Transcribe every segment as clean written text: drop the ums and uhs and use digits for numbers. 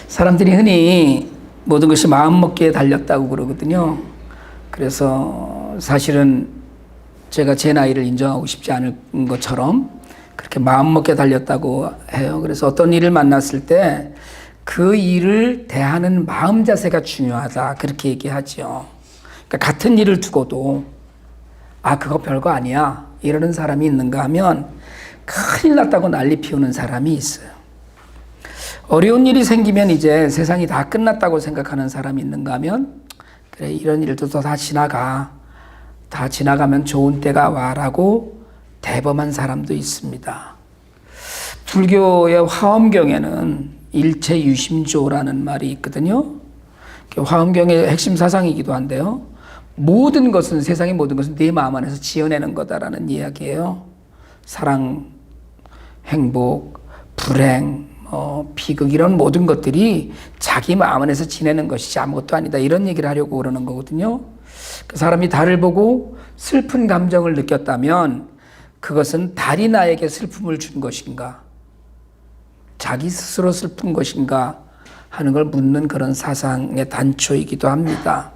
사람들이 흔히 모든 것이 마음먹기에 달렸다고 그러거든요. 그래서 사실은 제가 제 나이를 인정하고 싶지 않은 것처럼 그렇게 마음먹기에 달렸다고 해요. 그래서 어떤 일을 만났을 때 그 일을 대하는 마음 자세가 중요하다, 그렇게 얘기하죠. 그러니까 같은 일을 두고도 그거 별거 아니야 이러는 사람이 있는가 하면 큰일 났다고 난리 피우는 사람이 있어요. 어려운 일이 생기면 이제 세상이 다 끝났다고 생각하는 사람이 있는가 하면 그래, 이런 일도 다 지나가, 다 지나가면 좋은 때가 와라고 대범한 사람도 있습니다. 불교의 화엄경에는 일체유심조라는 말이 있거든요. 화엄경의 핵심 사상이기도 한데요, 모든 것은, 세상의 모든 것은 네 마음 안에서 지어내는 거다라는 이야기예요. 사랑, 행복, 불행, 비극, 이런 모든 것들이 자기 마음 안에서 지내는 것이지 아무것도 아니다, 이런 얘기를 하려고 그러는 거거든요. 그 사람이 달을 보고 슬픈 감정을 느꼈다면 그것은 달이 나에게 슬픔을 준 것인가, 자기 스스로 슬픈 것인가 하는 걸 묻는 그런 사상의 단초이기도 합니다.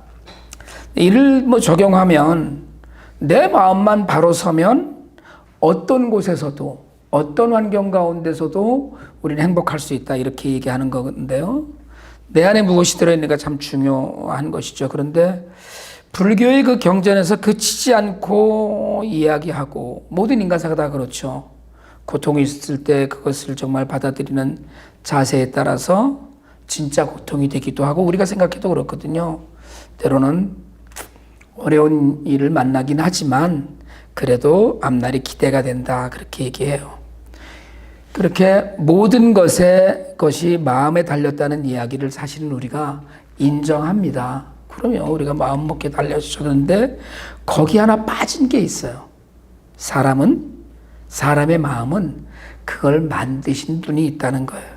이를 적용하면 내 마음만 바로 서면 어떤 곳에서도, 어떤 환경 가운데서도 우리는 행복할 수 있다, 이렇게 얘기하는 건데요. 내 안에 무엇이 들어있는가 참 중요한 것이죠. 그런데 불교의 그 경전에서 그치지 않고 이야기하고, 모든 인간사가 다 그렇죠. 고통이 있을 때 그것을 정말 받아들이는 자세에 따라서 진짜 고통이 되기도 하고, 우리가 생각해도 그렇거든요. 때로는 어려운 일을 만나긴 하지만 그래도 앞날이 기대가 된다, 그렇게 얘기해요. 그렇게 모든 것이 마음에 달렸다는 이야기를 사실은 우리가 인정합니다. 그러면 우리가 마음먹기에 달려졌는데 거기 하나 빠진 게 있어요. 사람의 마음은 그걸 만드신 분이 있다는 거예요.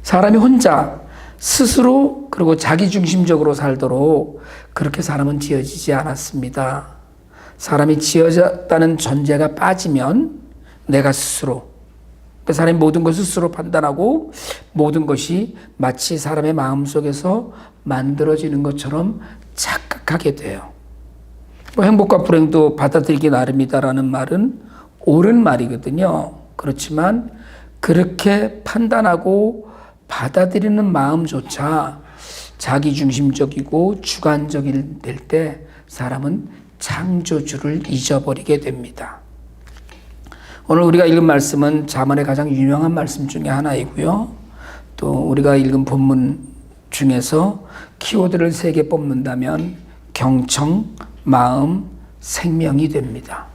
사람이 혼자 스스로, 그리고 자기중심적으로 살도록 그렇게 사람은 지어지지 않았습니다. 사람이 지어졌다는 전제가 빠지면 내가 스스로, 그 사람이 모든 것을 스스로 판단하고 모든 것이 마치 사람의 마음속에서 만들어지는 것처럼 착각하게 돼요. 행복과 불행도 받아들이기 나름이다라는 말은 옳은 말이거든요. 그렇지만 그렇게 판단하고 받아들이는 마음조차 자기중심적이고 주관적일 때 사람은 창조주를 잊어버리게 됩니다. 오늘 우리가 읽은 말씀은 잠언의 가장 유명한 말씀 중에 하나이고요. 또 우리가 읽은 본문 중에서 키워드를 3개 뽑는다면 경청, 마음, 생명이 됩니다.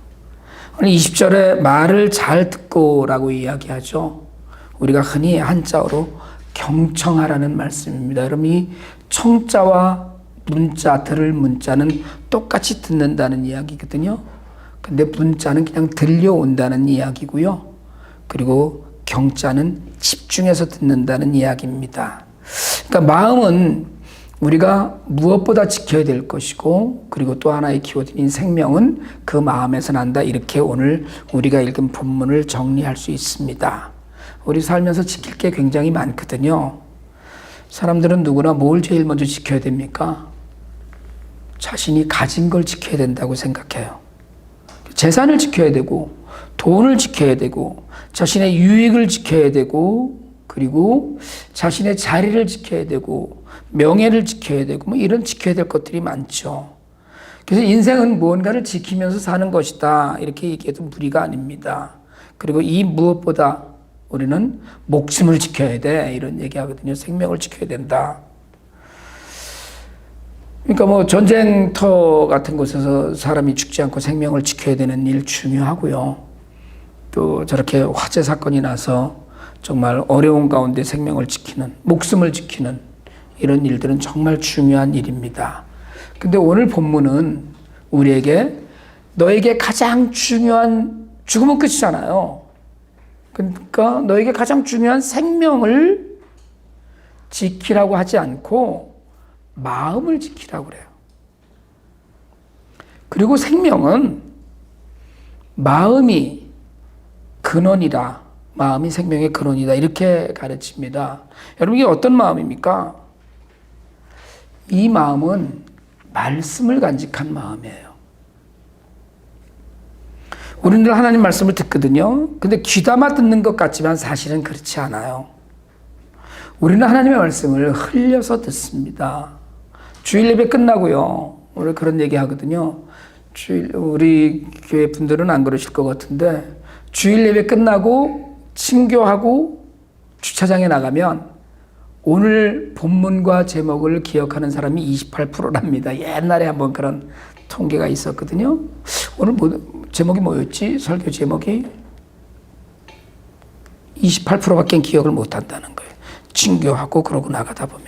오늘 20절에 말을 잘 듣고라고 이야기하죠. 우리가 흔히 한자어로 경청하라는 말씀입니다. 여러분, 이 청자와 문자, 들을 문자는 똑같이 듣는다는 이야기거든요. 근데 문자는 그냥 들려온다는 이야기고요. 그리고 경자는 집중해서 듣는다는 이야기입니다. 그러니까 마음은 우리가 무엇보다 지켜야 될 것이고, 그리고 또 하나의 키워드인 생명은 그 마음에서 난다, 이렇게 오늘 우리가 읽은 본문을 정리할 수 있습니다. 우리 살면서 지킬 게 굉장히 많거든요. 사람들은 누구나 뭘 제일 먼저 지켜야 됩니까? 자신이 가진 걸 지켜야 된다고 생각해요. 재산을 지켜야 되고, 돈을 지켜야 되고, 자신의 유익을 지켜야 되고, 그리고 자신의 자리를 지켜야 되고, 명예를 지켜야 되고, 이런 지켜야 될 것들이 많죠. 그래서 인생은 무언가를 지키면서 사는 것이다, 이렇게 얘기해도 무리가 아닙니다. 그리고 이 무엇보다 우리는 목숨을 지켜야 돼, 이런 얘기하거든요. 생명을 지켜야 된다. 그러니까 전쟁터 같은 곳에서 사람이 죽지 않고 생명을 지켜야 되는 일 중요하고요. 또 저렇게 화재 사건이 나서 정말 어려운 가운데 생명을 지키는, 목숨을 지키는 이런 일들은 정말 중요한 일입니다. 근데 오늘 본문은 우리에게 너에게 가장 중요한, 죽으면 끝이잖아요. 그러니까 너에게 가장 중요한 생명을 지키라고 하지 않고 마음을 지키라고 그래요. 그리고 생명은 마음이 근원이라, 마음이 생명의 근원이다. 이렇게 가르칩니다. 여러분, 이게 어떤 마음입니까? 이 마음은 말씀을 간직한 마음이에요. 우리는 늘 하나님 말씀을 듣거든요. 근데 귀담아 듣는 것 같지만 사실은 그렇지 않아요. 우리는 하나님의 말씀을 흘려서 듣습니다. 주일 예배 끝나고요. 오늘 그런 얘기 하거든요. 우리 교회 분들은 안 그러실 것 같은데, 주일 예배 끝나고 친교하고 주차장에 나가면 오늘 본문과 제목을 기억하는 사람이 28%랍니다. 옛날에 한번 그런 통계가 있었거든요. 오늘 제목이 뭐였지? 설교 제목이 28%밖에 기억을 못 한다는 거예요. 친교하고 그러고 나가다 보면.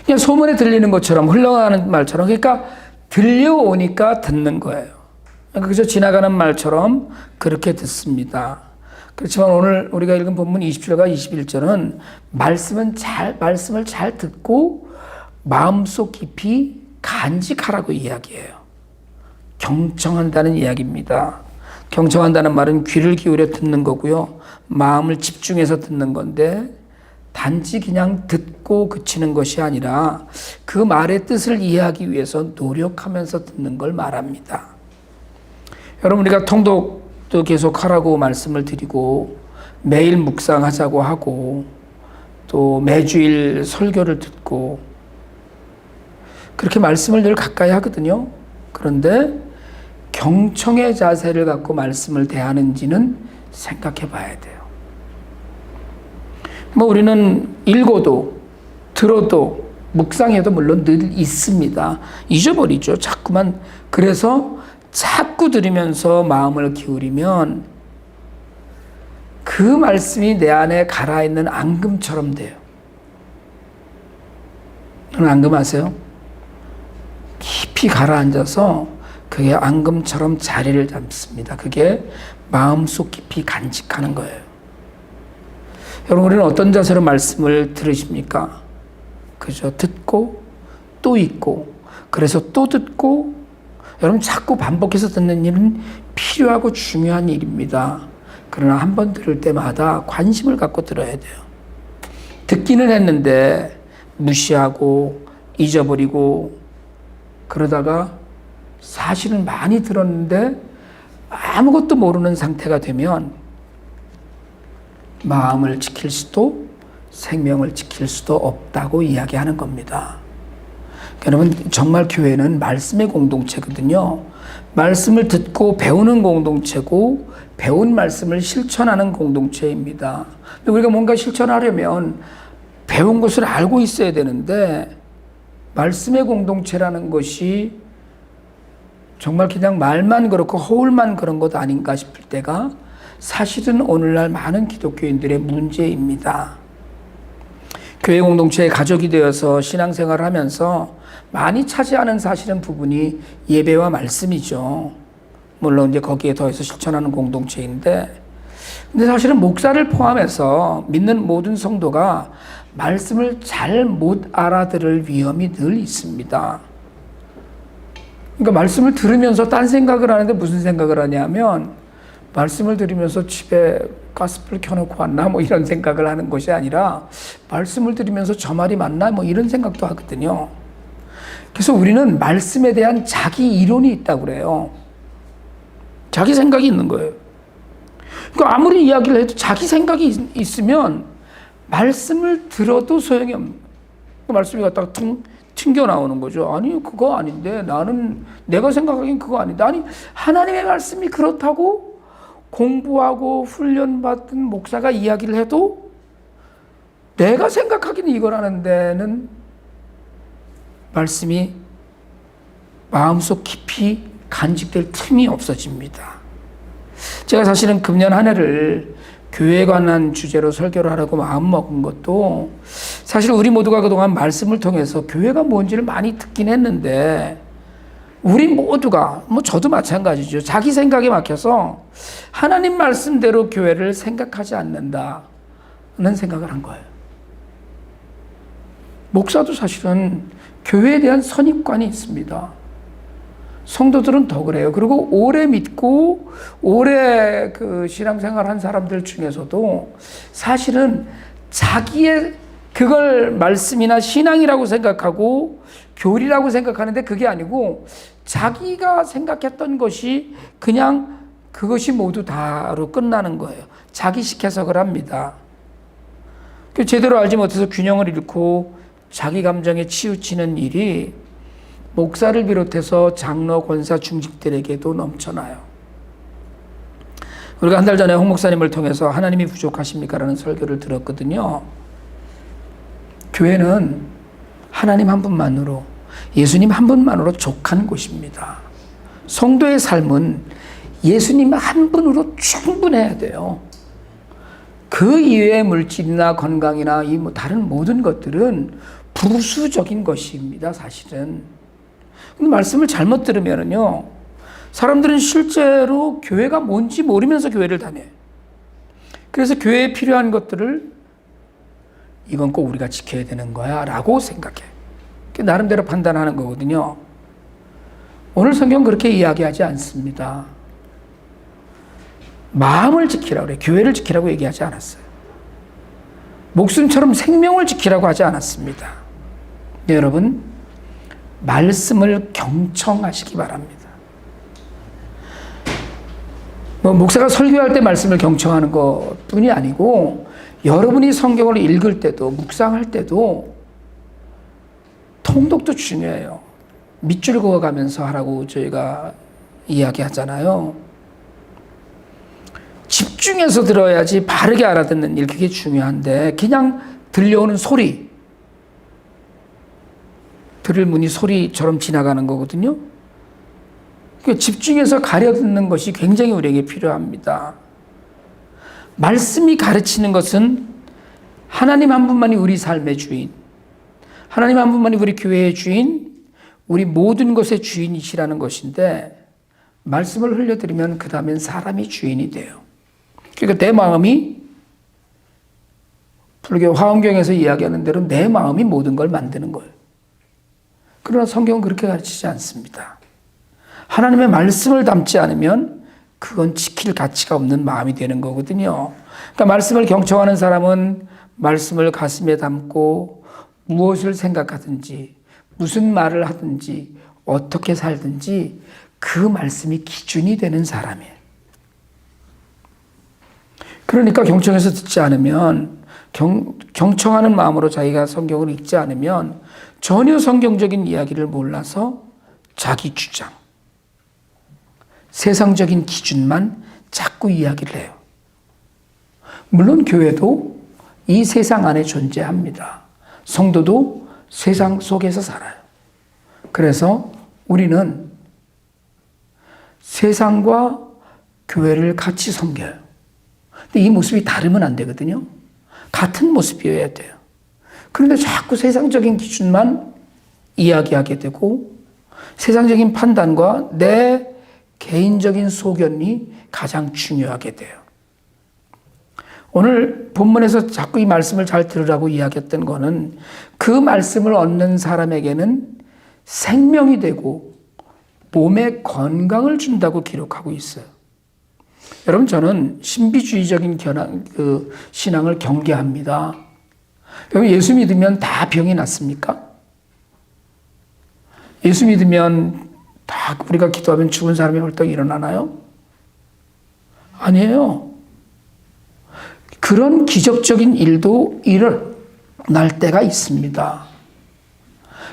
그냥 소문에 들리는 것처럼, 흘러가는 말처럼, 그러니까 들려오니까 듣는 거예요. 그저 지나가는 말처럼 그렇게 듣습니다. 그렇지만 오늘 우리가 읽은 본문 20절과 21절은 말씀을 잘 듣고 마음속 깊이 간직하라고 이야기해요. 경청한다는 이야기입니다. 경청한다는 말은 귀를 기울여 듣는 거고요. 마음을 집중해서 듣는 건데, 단지 그냥 듣고 그치는 것이 아니라 그 말의 뜻을 이해하기 위해서 노력하면서 듣는 걸 말합니다. 여러분, 우리가 통독도 계속 하라고 말씀을 드리고, 매일 묵상하자고 하고, 또 매주일 설교를 듣고, 그렇게 말씀을 늘 가까이 하거든요. 그런데 경청의 자세를 갖고 말씀을 대하는지는 생각해 봐야 돼요. 우리는 읽어도 들어도 묵상해도 물론 늘 있습니다. 잊어버리죠. 자꾸만. 그래서 자꾸 들으면서 마음을 기울이면 그 말씀이 내 안에 가라앉는 앙금처럼 돼요. 여러분, 앙금 아세요? 깊이 가라앉아서 그게 앙금처럼 자리를 잡습니다. 그게 마음속 깊이 간직하는 거예요. 여러분, 우리는 어떤 자세로 말씀을 들으십니까? 그죠? 듣고 또 읽고, 그래서 또 듣고. 여러분, 자꾸 반복해서 듣는 일은 필요하고 중요한 일입니다. 그러나 한 번 들을 때마다 관심을 갖고 들어야 돼요. 듣기는 했는데 무시하고 잊어버리고 그러다가 사실은 많이 들었는데 아무것도 모르는 상태가 되면 마음을 지킬 수도 생명을 지킬 수도 없다고 이야기하는 겁니다. 여러분, 정말 교회는 말씀의 공동체거든요. 말씀을 듣고 배우는 공동체고, 배운 말씀을 실천하는 공동체입니다. 우리가 뭔가 실천하려면 배운 것을 알고 있어야 되는데, 말씀의 공동체라는 것이 정말 그냥 말만 그렇고 허울만 그런 것 아닌가 싶을 때가 사실은 오늘날 많은 기독교인들의 문제입니다. 교회 공동체의 가족이 되어서 신앙생활을 하면서 많이 차지하는 사실은 부분이 예배와 말씀이죠. 물론 이제 거기에 더해서 실천하는 공동체인데, 근데 사실은 목사를 포함해서 믿는 모든 성도가 말씀을 잘 못 알아들을 위험이 늘 있습니다. 그러니까 말씀을 들으면서 딴 생각을 하는데 무슨 생각을 하냐면, 말씀을 들으면서 집에 가스불 켜놓고 왔나 뭐 이런 생각을 하는 것이 아니라, 말씀을 들으면서 저 말이 맞나 뭐 이런 생각도 하거든요. 그래서 우리는 말씀에 대한 자기 이론이 있다고 그래요. 자기 생각이 있는 거예요. 그러니까 아무리 이야기를 해도 자기 생각이 있으면 말씀을 들어도 소용이 없는 거예요. 그 말씀이 갖다가 튕겨 나오는 거죠. 아니, 그거 아닌데, 나는 내가 생각하기엔 그거 아닌데, 아니, 하나님의 말씀이 그렇다고 공부하고 훈련받은 목사가 이야기를 해도 내가 생각하기는 이거라는 데는 말씀이 마음속 깊이 간직될 틈이 없어집니다. 제가 사실은 금년 한 해를 교회에 관한 주제로 설교를 하라고 마음먹은 것도, 사실 우리 모두가 그동안 말씀을 통해서 교회가 뭔지를 많이 듣긴 했는데, 우리 모두가, 저도 마찬가지죠. 자기 생각에 막혀서 하나님 말씀대로 교회를 생각하지 않는다는 생각을 한 거예요. 목사도 사실은 교회에 대한 선입관이 있습니다. 성도들은 더 그래요. 그리고 오래 믿고 오래 그 신앙생활 한 사람들 중에서도 사실은 자기의 그걸 말씀이나 신앙이라고 생각하고 교리라고 생각하는데 그게 아니고 자기가 생각했던 것이 그냥 그것이 모두 다로 끝나는 거예요. 자기식 해석을 합니다. 제대로 알지 못해서 균형을 잃고 자기 감정에 치우치는 일이 목사를 비롯해서 장로, 권사, 중직들에게도 넘쳐나요. 우리가 한 달 전에 홍 목사님을 통해서 하나님이 부족하십니까? 라는 설교를 들었거든요. 교회는 하나님 한 분만으로, 예수님 한 분만으로 족한 곳입니다. 성도의 삶은 예수님 한 분으로 충분해야 돼요. 그 이외의 물질이나 건강이나 이 다른 모든 것들은 부수적인 것입니다, 사실은. 근데 말씀을 잘못 들으면요, 사람들은 실제로 교회가 뭔지 모르면서 교회를 다녀요. 그래서 교회에 필요한 것들을 이건 꼭 우리가 지켜야 되는 거야 라고 생각해. 나름대로 판단하는 거거든요. 오늘 성경은 그렇게 이야기하지 않습니다. 마음을 지키라고 그래요. 교회를 지키라고 얘기하지 않았어요. 목숨처럼 생명을 지키라고 하지 않았습니다. 네, 여러분, 말씀을 경청하시기 바랍니다. 목사가 설교할 때 말씀을 경청하는 것 뿐이 아니고 여러분이 성경을 읽을 때도 묵상할 때도 통독도 중요해요. 밑줄 그어가면서 하라고 저희가 이야기하잖아요. 집중해서 들어야지 바르게 알아듣는 일, 그게 중요한데 그냥 들려오는 소리, 들을 문이 소리처럼 지나가는 거거든요. 그러니까 집중해서 가려듣는 것이 굉장히 우리에게 필요합니다. 말씀이 가르치는 것은 하나님 한 분만이 우리 삶의 주인, 하나님 한 분만이 우리 교회의 주인, 우리 모든 것의 주인이시라는 것인데 말씀을 흘려드리면 그 다음엔 사람이 주인이 돼요. 그러니까 내 마음이, 불교 화엄경에서 이야기하는 대로 내 마음이 모든 걸 만드는 거예요. 그러나 성경은 그렇게 가르치지 않습니다. 하나님의 말씀을 담지 않으면 그건 지킬 가치가 없는 마음이 되는 거거든요. 그러니까 말씀을 경청하는 사람은 말씀을 가슴에 담고 무엇을 생각하든지 무슨 말을 하든지 어떻게 살든지 그 말씀이 기준이 되는 사람이에요. 그러니까 경청해서 듣지 않으면, 경청하는 마음으로 자기가 성경을 읽지 않으면 전혀 성경적인 이야기를 몰라서 자기 주장, 세상적인 기준만 자꾸 이야기를 해요. 물론 교회도 이 세상 안에 존재합니다. 성도도 세상 속에서 살아요. 그래서 우리는 세상과 교회를 같이 섬겨요. 근데 이 모습이 다르면 안 되거든요. 같은 모습이어야 돼요. 그런데 자꾸 세상적인 기준만 이야기하게 되고 세상적인 판단과 내 개인적인 소견이 가장 중요하게 돼요. 오늘 본문에서 자꾸 이 말씀을 잘 들으라고 이야기했던 거는 그 말씀을 얻는 사람에게는 생명이 되고 몸에 건강을 준다고 기록하고 있어요. 여러분, 저는 신비주의적인 신앙을 경계합니다. 여러분, 예수 믿으면 다 병이 낫습니까? 예수 믿으면 다 우리가 기도하면 죽은 사람이 헐떡 일어나나요? 아니에요. 그런 기적적인 일도 일어날 때가 있습니다.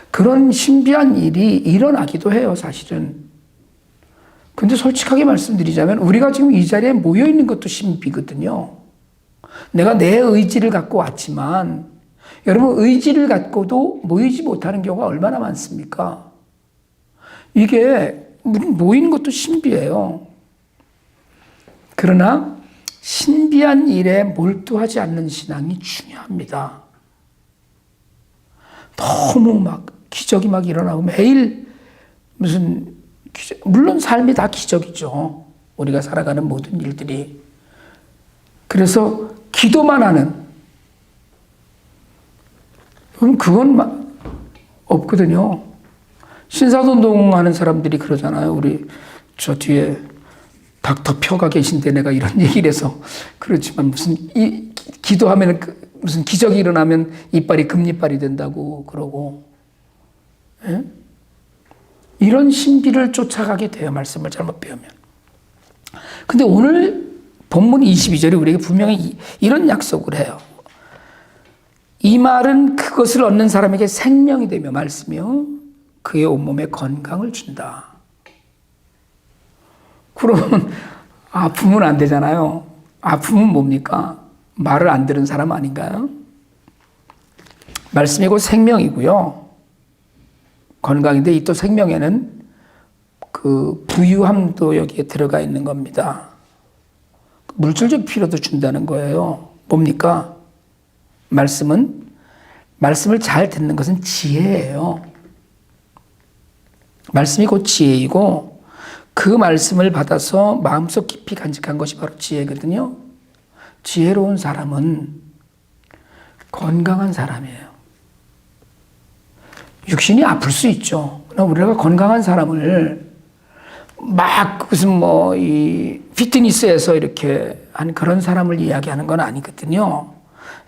그런 신비한 일이 일어나기도 해요, 사실은. 근데 솔직하게 말씀드리자면 우리가 지금 이 자리에 모여 있는 것도 신비거든요. 내가 내 의지를 갖고 왔지만 여러분, 의지를 갖고도 모이지 못하는 경우가 얼마나 많습니까? 이게 모이는 것도 신비해요. 그러나 신비한 일에 몰두하지 않는 신앙이 중요합니다. 너무 막 기적이 막 일어나고 매일 무슨 기적, 물론 삶이 다 기적이죠. 우리가 살아가는 모든 일들이. 그래서 기도만 하는, 그건 없거든요. 신사동동 하는 사람들이 그러잖아요. 우리 저 뒤에 닥터 표가 계신데 내가 이런 얘기를 해서 그렇지만 무슨 기도하면 무슨 기적이 일어나면 이빨이 금이빨이 된다고 그러고, 예? 이런 신비를 쫓아가게 돼요. 말씀을 잘못 배우면. 근데 오늘 본문 22절이 우리에게 분명히 이런 약속을 해요. 이 말은 그것을 얻는 사람에게 생명이 되며 말씀이요 그의 온몸에 건강을 준다. 그러면 아프면 안 되잖아요. 아프면 뭡니까? 말을 안 들은 사람 아닌가요? 말씀이고 생명이고요. 건강인데 이 또 생명에는 그 부유함도 여기에 들어가 있는 겁니다. 물질적 필요도 준다는 거예요. 뭡니까? 말씀을 잘 듣는 것은 지혜예요. 말씀이 곧 지혜이고 그 말씀을 받아서 마음속 깊이 간직한 것이 바로 지혜거든요. 지혜로운 사람은 건강한 사람이에요. 육신이 아플 수 있죠. 그러나 우리가 건강한 사람을 막 무슨 이 피트니스에서 이렇게 한 그런 사람을 이야기하는 건 아니거든요.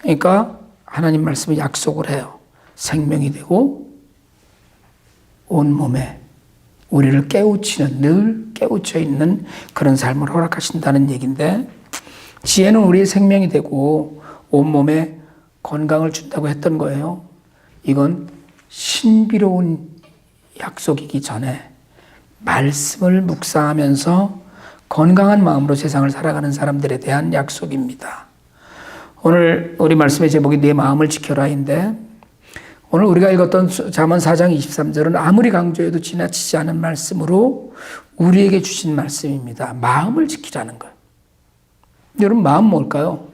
그러니까 하나님 말씀을 약속을 해요. 생명이 되고 온몸에 우리를 깨우치는, 늘 깨우쳐 있는 그런 삶을 허락하신다는 얘기인데, 지혜는 우리의 생명이 되고 온몸에 건강을 준다고 했던 거예요. 이건 신비로운 약속이기 전에 말씀을 묵상하면서 건강한 마음으로 세상을 살아가는 사람들에 대한 약속입니다. 오늘 우리 말씀의 제목이 내 마음을 지켜라인데, 오늘 우리가 읽었던 잠언 4장 23절은 아무리 강조해도 지나치지 않은 말씀으로 우리에게 주신 말씀입니다. 마음을 지키라는 거예요. 여러분, 마음 뭘까요?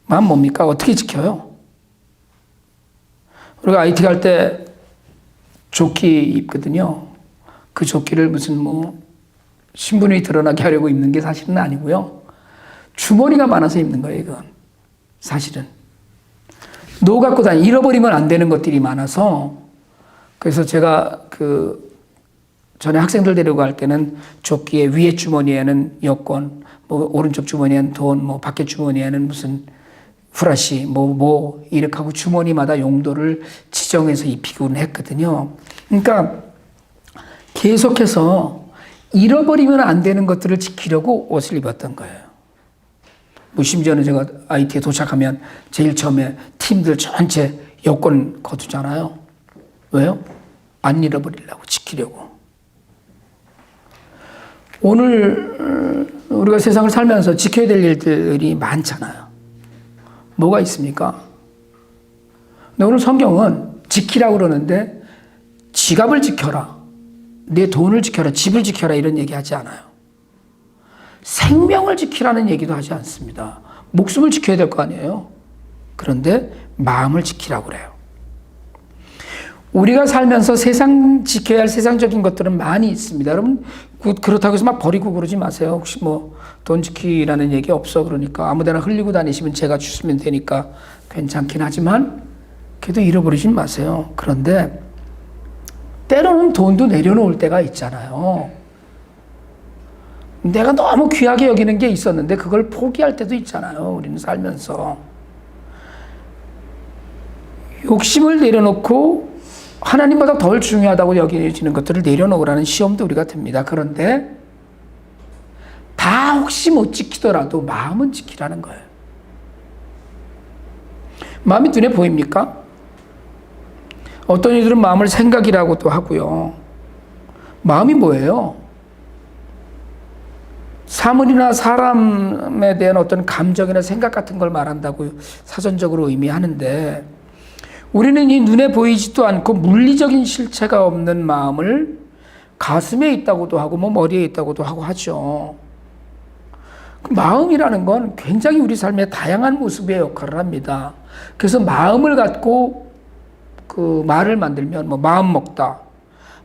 마음 뭡니까? 어떻게 지켜요? 우리가 IT 갈 때 조끼 입거든요. 그 조끼를 무슨 신분이 드러나게 하려고 입는 게 사실은 아니고요. 주머니가 많아서 입는 거예요, 이건. 사실은. 갖고 잃어버리면 안 되는 것들이 많아서, 그래서 제가 전에 학생들 데리고 갈 때는 조끼에 위에 주머니에는 여권, 오른쪽 주머니에는 돈, 밖에 주머니에는 무슨 후라시, 이렇게 하고 주머니마다 용도를 지정해서 입히곤 했거든요. 그러니까 계속해서 잃어버리면 안 되는 것들을 지키려고 옷을 입었던 거예요. 심지어는 제가 IT에 도착하면 제일 처음에 팀들 전체 여권 거두잖아요. 왜요? 안 잃어버리려고, 지키려고. 오늘 우리가 세상을 살면서 지켜야 될 일들이 많잖아요. 뭐가 있습니까? 근데 오늘 성경은 지키라고 그러는데 지갑을 지켜라, 내 돈을 지켜라, 집을 지켜라 이런 얘기 하지 않아요. 생명을 지키라는 얘기도 하지 않습니다. 목숨을 지켜야 될 거 아니에요. 그런데 마음을 지키라고 그래요. 우리가 살면서 지켜야 할 세상적인 것들은 많이 있습니다. 여러분, 그렇다고 해서 막 버리고 그러지 마세요. 혹시 돈 지키라는 얘기 없어 그러니까 아무데나 흘리고 다니시면 제가 주시면 되니까 괜찮긴 하지만 그래도 잃어버리지 마세요. 그런데 때로는 돈도 내려놓을 때가 있잖아요. 내가 너무 귀하게 여기는 게 있었는데 그걸 포기할 때도 있잖아요. 우리는 살면서. 욕심을 내려놓고 하나님보다 덜 중요하다고 여겨지는 것들을 내려놓으라는 시험도 우리가 듭니다. 그런데 다 혹시 못 지키더라도 마음은 지키라는 거예요. 마음이 눈에 보입니까? 어떤 이들은 마음을 생각이라고도 하고요. 마음이 뭐예요? 사물이나 사람에 대한 어떤 감정이나 생각 같은 걸 말한다고 사전적으로 의미하는데, 우리는 이 눈에 보이지도 않고 물리적인 실체가 없는 마음을 가슴에 있다고도 하고 머리에 있다고도 하고 하죠. 마음이라는 건 굉장히 우리 삶의 다양한 모습의 역할을 합니다. 그래서 마음을 갖고 말을 만들면 마음 먹다,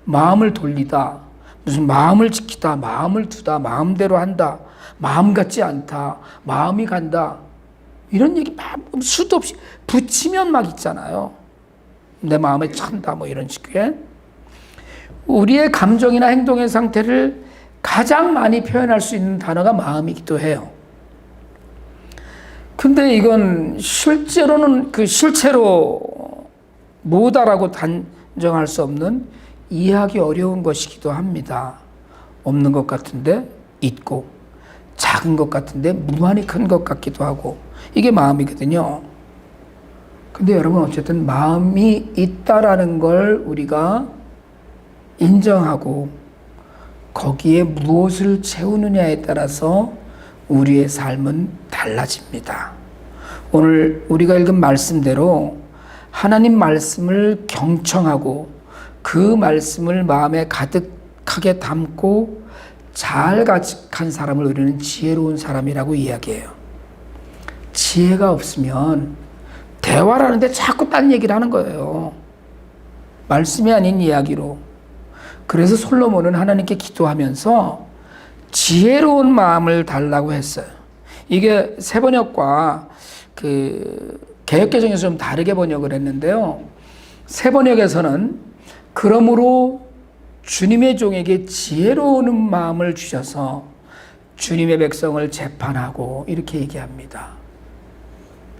마음을 돌리다, 무슨 마음을 지키다, 마음을 두다, 마음대로 한다, 마음 같지 않다, 마음이 간다, 이런 얘기 막 수도 없이 붙이면 막 있잖아요. 내 마음에 찬다 이런 식의. 우리의 감정이나 행동의 상태를 가장 많이 표현할 수 있는 단어가 마음이기도 해요. 근데 이건 실제로는 실체로 뭐다라고 단정할 수 없는, 이해하기 어려운 것이기도 합니다. 없는 것 같은데 있고, 작은 것 같은데 무한히 큰 것 같기도 하고, 이게 마음이거든요. 근데 여러분, 어쨌든 마음이 있다라는 걸 우리가 인정하고 거기에 무엇을 채우느냐에 따라서 우리의 삶은 달라집니다. 오늘 우리가 읽은 말씀대로 하나님 말씀을 경청하고 그 말씀을 마음에 가득하게 담고 잘 가득한 사람을 우리는 지혜로운 사람이라고 이야기해요. 지혜가 없으면 대화를 하는데 자꾸 딴 얘기를 하는 거예요. 말씀이 아닌 이야기로. 그래서 솔로몬은 하나님께 기도하면서 지혜로운 마음을 달라고 했어요. 이게 새번역과 개역개정에서 좀 다르게 번역을 했는데요. 새번역에서는 그러므로 주님의 종에게 지혜로운 마음을 주셔서 주님의 백성을 재판하고, 이렇게 얘기합니다.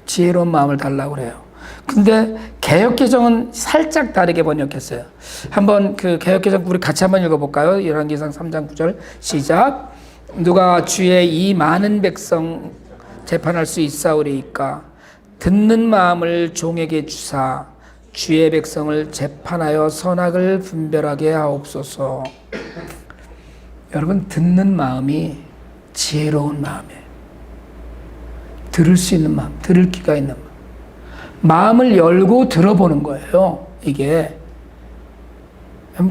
지혜로운 마음을 달라고 그래요. 근데 개역개정은 살짝 다르게 번역했어요. 한번 개역개정 우리 같이 한번 읽어볼까요? 열왕기상 3장 9절 시작. 누가 주의 이 많은 백성 재판할 수 있사오리이까 듣는 마음을 종에게 주사 주의 백성을 재판하여 선악을 분별하게 하옵소서. 여러분, 듣는 마음이 지혜로운 마음이에요. 들을 수 있는 마음, 들을 귀가 있는 마음. 마음을 열고 들어보는 거예요, 이게.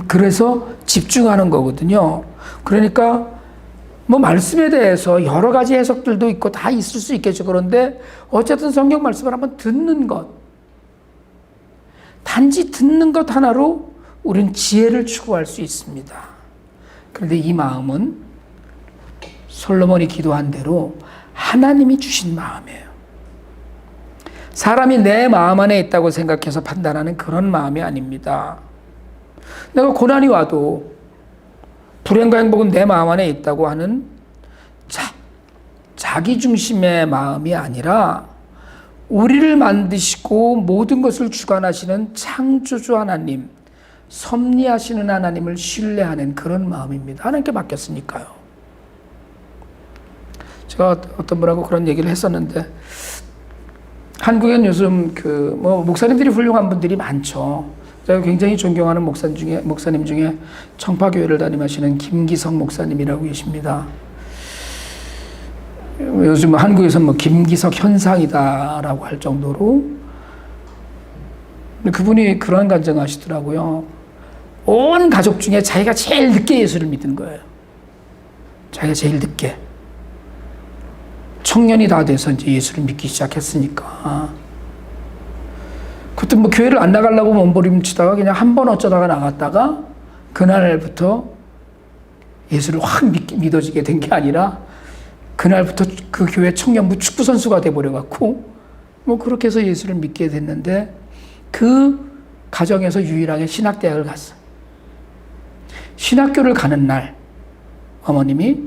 그래서 집중하는 거거든요. 그러니까 말씀에 대해서 여러 가지 해석들도 있고 다 있을 수 있겠죠. 그런데 어쨌든 성경 말씀을 한번 듣는 것, 단지 듣는 것 하나로 우리는 지혜를 추구할 수 있습니다. 그런데 이 마음은 솔로몬이 기도한 대로 하나님이 주신 마음이에요. 사람이 내 마음 안에 있다고 생각해서 판단하는 그런 마음이 아닙니다. 내가 고난이 와도 불행과 행복은 내 마음 안에 있다고 하는 자기 중심의 마음이 아니라 우리를 만드시고 모든 것을 주관하시는 창조주 하나님, 섭리하시는 하나님을 신뢰하는 그런 마음입니다. 하나님께 맡겼으니까요. 제가 어떤 분하고 그런 얘기를 했었는데, 한국엔 요즘 목사님들이 훌륭한 분들이 많죠. 제가 굉장히 존경하는 목사님 중에 청파교회를 담임하시는 김기석 목사님이라고 계십니다. 요즘 한국에서 김기석 현상이다라고 할 정도로. 그분이 그런 간증하시더라고요. 온 가족 중에 자기가 제일 늦게 예수를 믿은 거예요. 자기가 제일 늦게. 청년이 다 돼서 이제 예수를 믿기 시작했으니까. 그때 교회를 안 나가려고 몸부림치다가 그냥 한 번 어쩌다가 나갔다가 그날부터 예수를 확 믿어지게 된 게 아니라 그날부터 그 교회 청년부 축구 선수가 돼버려갖고 그렇게 해서 예수를 믿게 됐는데, 그 가정에서 유일하게 신학대학을 갔어요. 신학교를 가는 날 어머님이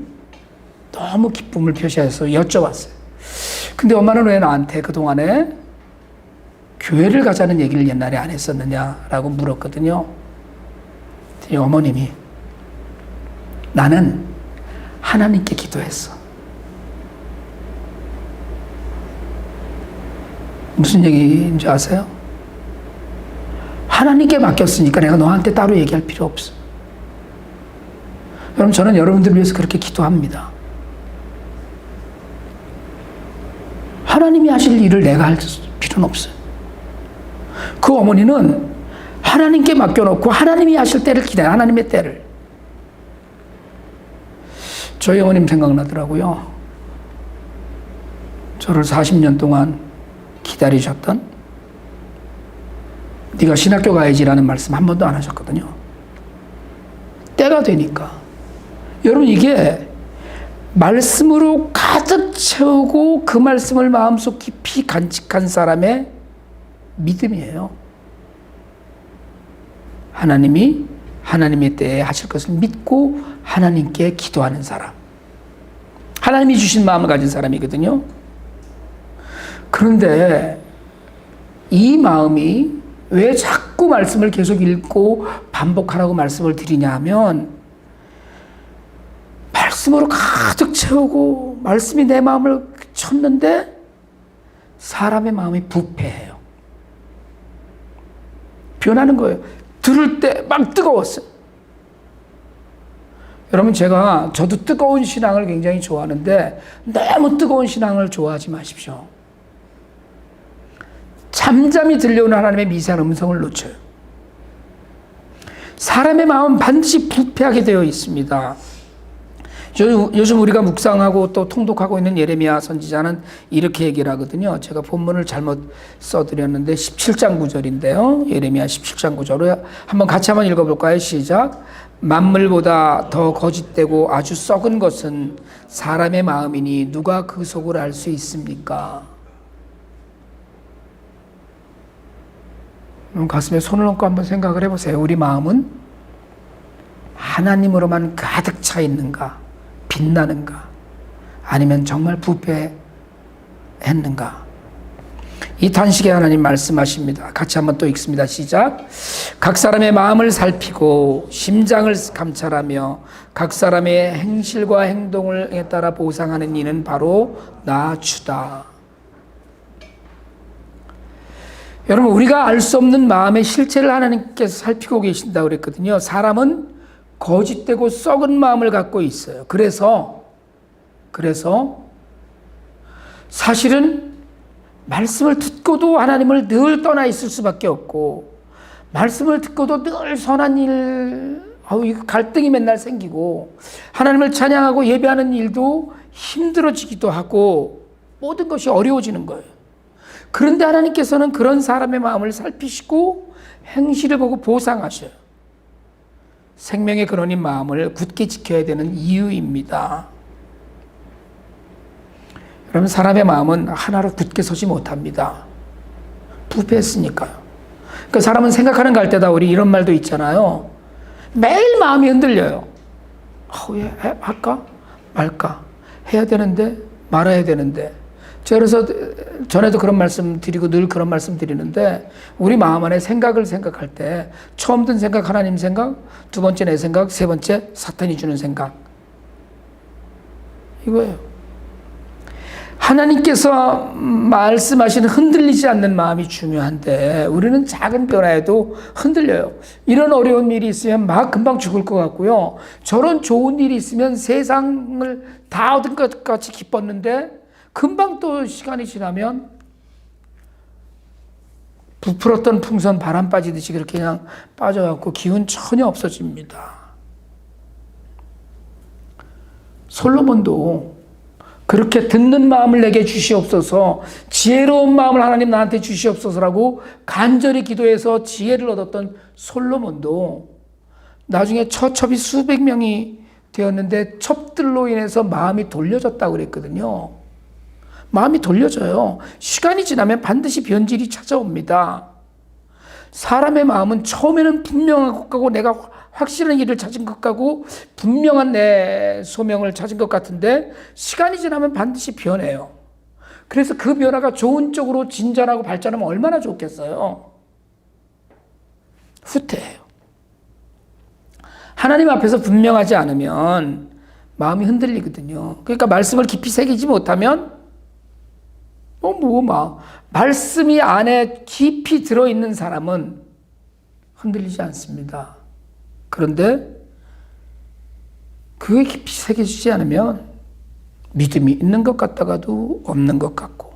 너무 기쁨을 표시해서 여쭤봤어요. 근데 엄마는 왜 나한테 그동안에 교회를 가자는 얘기를 옛날에 안 했었느냐라고 물었거든요. 어머님이, 나는 하나님께 기도했어. 무슨 얘기인지 아세요? 하나님께 맡겼으니까 내가 너한테 따로 얘기할 필요 없어. 여러분, 저는 여러분들을 위해서 그렇게 기도합니다. 하나님이 하실 일을 내가 할 필요는 없어요. 그 어머니는 하나님께 맡겨놓고 하나님이 하실 때를 기다려요. 하나님의 때를. 저희 어머님 생각나더라고요. 저를 40년 동안 기다리셨던, 네가 신학교 가야지라는 말씀 한 번도 안 하셨거든요. 때가 되니까. 여러분, 이게 말씀으로 가득 채우고 그 말씀을 마음속 깊이 간직한 사람의 믿음이에요. 하나님이 하나님의 때에 하실 것을 믿고 하나님께 기도하는 사람. 하나님이 주신 마음을 가진 사람이거든요. 그런데 이 마음이 왜 자꾸 말씀을 계속 읽고 반복하라고 말씀을 드리냐 하면, 말씀으로 가득 채우고 말씀이 내 마음을 쳤는데 사람의 마음이 부패해요. 변하는 거예요. 들을 때 막 뜨거웠어요. 여러분, 저도 뜨거운 신앙을 굉장히 좋아하는데 너무 뜨거운 신앙을 좋아하지 마십시오. 잠잠히 들려오는 하나님의 미세한 음성을 놓쳐요. 사람의 마음은 반드시 부패하게 되어 있습니다. 요즘 우리가 묵상하고 또 통독하고 있는 예레미야 선지자는 이렇게 얘기를 하거든요. 제가 본문을 잘못 써드렸는데 17장 9절인데요. 예레미야 17장 9절을 한번 읽어볼까요? 시작. 만물보다 더 거짓되고 아주 썩은 것은 사람의 마음이니 누가 그 속을 알 수 있습니까? 가슴에 손을 얹고 한번 생각을 해보세요. 우리 마음은 하나님으로만 가득 차 있는가? 빛나는가? 아니면 정말 부패했는가? 이 단식에 하나님 말씀하십니다. 같이 한번 또 읽습니다. 시작. 각 사람의 마음을 살피고 심장을 감찰하며 각 사람의 행실과 행동을 따라 보상하는 이는 바로 나 주다. 여러분, 우리가 알 수 없는 마음의 실체를 하나님께서 살피고 계신다고 그랬거든요. 사람은 거짓되고 썩은 마음을 갖고 있어요. 그래서 사실은 말씀을 듣고도 하나님을 늘 떠나 있을 수밖에 없고, 말씀을 듣고도 늘 선한 일, 갈등이 맨날 생기고, 하나님을 찬양하고 예배하는 일도 힘들어지기도 하고, 모든 것이 어려워지는 거예요. 그런데 하나님께서는 그런 사람의 마음을 살피시고 행실을 보고 보상하셔요. 생명의 근원인 마음을 굳게 지켜야 되는 이유입니다. 여러분, 사람의 마음은 하나로 굳게 서지 못합니다. 부패했으니까요. 그러니까 사람은 생각하는 갈대다. 우리 이런 말도 있잖아요. 매일 마음이 흔들려요. 할까 말까, 해야 되는데 말아야 되는데. 그래서 전에도 그런 말씀 드리고 늘 그런 말씀 드리는데, 우리 마음 안에 생각을 생각할 때 처음 든 생각 하나님 생각, 두 번째 내 생각, 세 번째 사탄이 주는 생각, 이거예요. 하나님께서 말씀하시는 흔들리지 않는 마음이 중요한데, 우리는 작은 변화에도 흔들려요. 이런 어려운 일이 있으면 막 금방 죽을 것 같고요, 저런 좋은 일이 있으면 세상을 다 얻은 것 같이 기뻤는데 금방 또 시간이 지나면 부풀었던 풍선 바람 빠지듯이 그렇게 그냥 빠져갖고 기운 전혀 없어집니다. 솔로몬도 그렇게 듣는 마음을 내게 주시옵소서, 지혜로운 마음을 하나님 나한테 주시옵소서라고 간절히 기도해서 지혜를 얻었던 솔로몬도 나중에 처첩이 수백 명이 되었는데 첩들로 인해서 마음이 돌려졌다고 그랬거든요. 마음이 돌려져요. 시간이 지나면 반드시 변질이 찾아옵니다. 사람의 마음은 처음에는 분명한 것 같고, 내가 확실한 길을 찾은 것 같고, 분명한 내 소명을 찾은 것 같은데 시간이 지나면 반드시 변해요. 그래서 그 변화가 좋은 쪽으로 진전하고 발전하면 얼마나 좋겠어요. 후퇴해요. 하나님 앞에서 분명하지 않으면 마음이 흔들리거든요. 그러니까 말씀을 깊이 새기지 못하면 말씀이 안에 깊이 들어있는 사람은 흔들리지 않습니다. 그런데 그게 깊이 새겨지지 않으면 믿음이 있는 것 같다가도 없는 것 같고,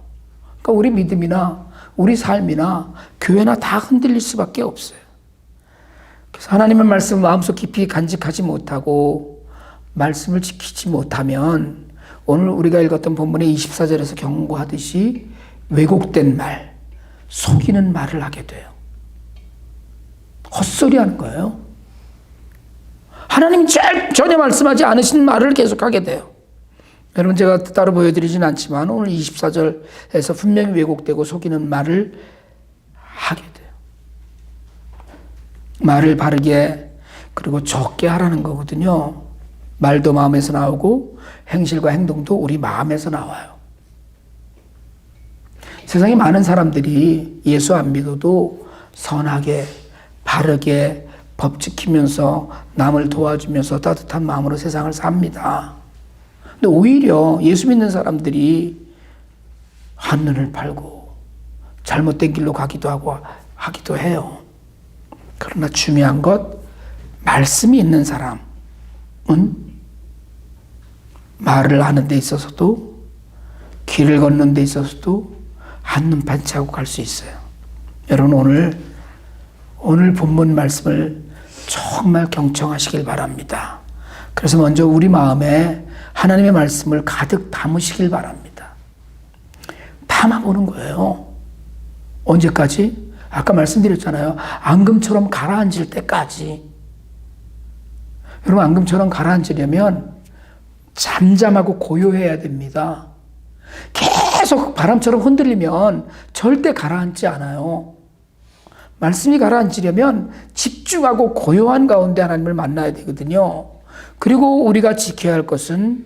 그러니까 우리 믿음이나 우리 삶이나 교회나 다 흔들릴 수밖에 없어요. 그래서 하나님의 말씀을 마음속 깊이 간직하지 못하고 말씀을 지키지 못하면 오늘 우리가 읽었던 본문의 24절에서 경고하듯이 왜곡된 말, 속이는 말을 하게 돼요. 헛소리 하는 거예요. 하나님이 전혀 말씀하지 않으신 말을 계속하게 돼요. 여러분, 제가 따로 보여드리진 않지만 오늘 24절에서 분명히 왜곡되고 속이는 말을 하게 돼요. 말을 바르게 그리고 적게 하라는 거거든요. 말도 마음에서 나오고 행실과 행동도 우리 마음에서 나와요. 세상에 많은 사람들이 예수 안 믿어도 선하게, 바르게, 법 지키면서 남을 도와주면서 따뜻한 마음으로 세상을 삽니다. 근데 오히려 예수 믿는 사람들이 한눈을 팔고 잘못된 길로 가기도 하고 하기도 해요. 그러나 중요한 것, 말씀이 있는 사람은 말을 하는 데 있어서도 길을 걷는 데 있어서도 한눈 반치하고 갈 수 있어요. 여러분 오늘 본문 말씀을 정말 경청하시길 바랍니다. 그래서 먼저 우리 마음에 하나님의 말씀을 가득 담으시길 바랍니다. 담아보는 거예요. 언제까지? 아까 말씀드렸잖아요. 앙금처럼 가라앉을 때까지. 여러분, 앙금처럼 가라앉으려면 잠잠하고 고요해야 됩니다. 계속 바람처럼 흔들리면 절대 가라앉지 않아요. 말씀이 가라앉으려면 집중하고 고요한 가운데 하나님을 만나야 되거든요. 그리고 우리가 지켜야 할 것은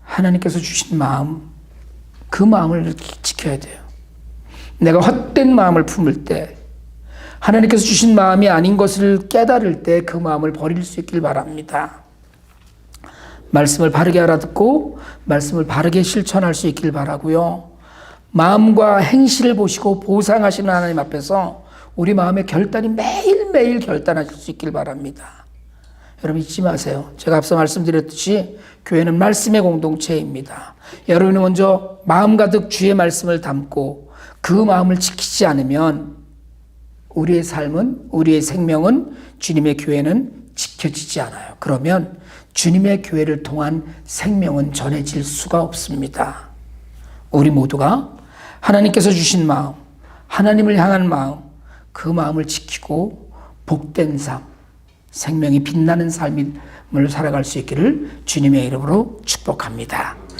하나님께서 주신 마음, 그 마음을 지켜야 돼요. 내가 헛된 마음을 품을 때, 하나님께서 주신 마음이 아닌 것을 깨달을 때 그 마음을 버릴 수 있길 바랍니다. 말씀을 바르게 알아듣고 말씀을 바르게 실천할 수 있길 바라고요. 마음과 행실을 보시고 보상하시는 하나님 앞에서 우리 마음의 결단이 매일매일 결단하실 수 있길 바랍니다. 여러분 잊지 마세요. 제가 앞서 말씀드렸듯이 교회는 말씀의 공동체입니다. 여러분이 먼저 마음 가득 주의 말씀을 담고 그 마음을 지키지 않으면 우리의 삶은, 우리의 생명은, 주님의 교회는 지켜지지 않아요. 그러면 주님의 교회를 통한 생명은 전해질 수가 없습니다. 우리 모두가 하나님께서 주신 마음, 하나님을 향한 마음, 그 마음을 지키고 복된 삶, 생명이 빛나는 삶을 살아갈 수 있기를 주님의 이름으로 축복합니다.